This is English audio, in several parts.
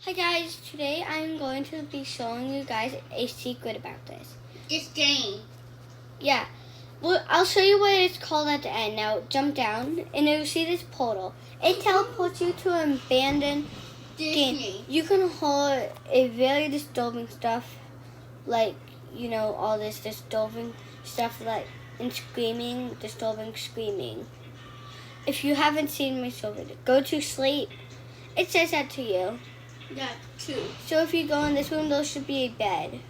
Hi guys, today I'm going to be showing you guys a secret about this. This game. Yeah, well, I'll show you what it's called at the end. Now jump down and you'll see this portal. It teleports you to an abandoned game. Disney. You can hold a very disturbing stuff, like, all this disturbing stuff, like, and screaming, disturbing screaming. If you haven't seen my show video, go to sleep. It says that to you. Yeah, two. So if you go in this room, there should be a bed.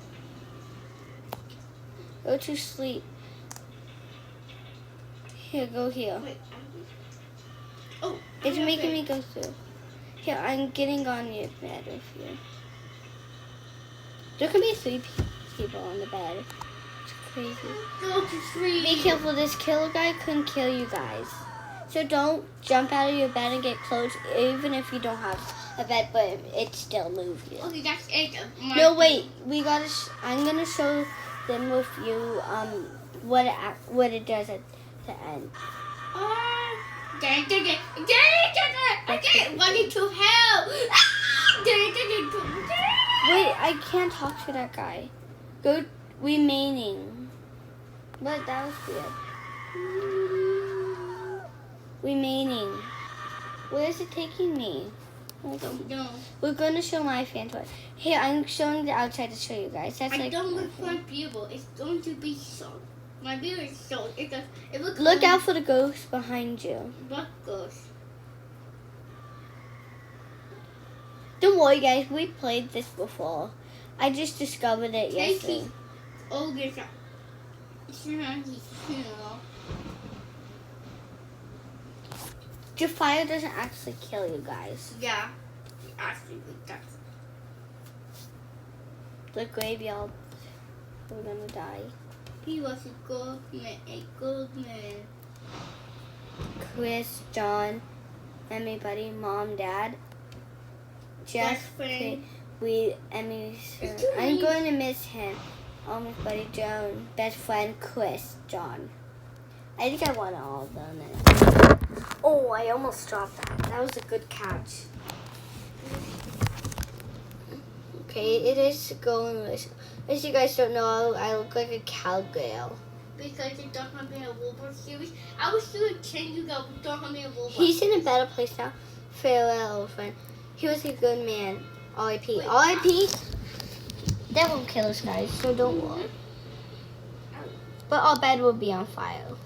Go to sleep. Here, go here. Wait. Oh. It's making me go through. Here, I'm getting on your bed with you. There could be 3 people on the bed. It's crazy. Go to sleep. Be careful, this killer guy couldn't kill you guys. So don't jump out of your bed and get close, even if you don't have a bed, but it still moves you. Okay, that's it. No, wait. I'm gonna show them with you what it does at the end. Okay, running to hell. Wait, I can't talk to that guy. Go remaining. But that was weird. Remaining. Where is it taking me? No. We're gonna show my fan toy. Here, I'm showing the outside to show you guys. That's I don't look for beautiful. It's going to be sold. My view is sold. It looks. Look out for the ghost behind you. What ghost? Don't worry, guys. We played this before. I just discovered it yesterday. Oh, yes. The fire doesn't actually kill you guys. Yeah. Actually, that's. The graveyard, we're gonna die. He was a good man. Chris, John, everybody, Mom, Dad, Jeff, Best friend. Emmy's. It's too I'm late. going to miss him. All my buddy Joan, best friend Chris, John. I think I won all of them. Oh, I almost dropped that. That was a good catch. Okay, it is going with. As you guys don't know, I look like a cowgirl. Because you don't have me a Wolverine series. I was doing 10 you go, don't have me a Wolverine. He's in a better place now. Farewell, old friend. He was a good man. R.I.P. Wait, R.I.P. That won't kill us, guys, so don't worry. But our bed will be on fire.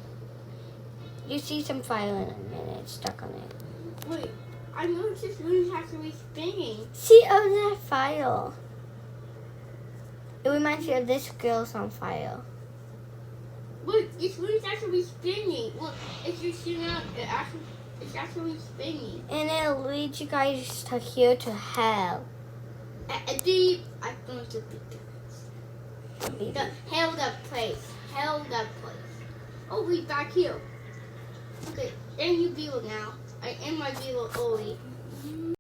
You see some fire in it, and it's stuck on it. Wait, I noticed this room has to be spinning. See, that fire. It reminds you of this girl's on fire. Look, this room has to be spinning. Look, if you see now, it's actually spinning. And it'll lead you guys to here to hell. I'm going to be the hell that place. Hell that place. Oh, we back here. Okay, and you view now. I am my viewer, Ollie.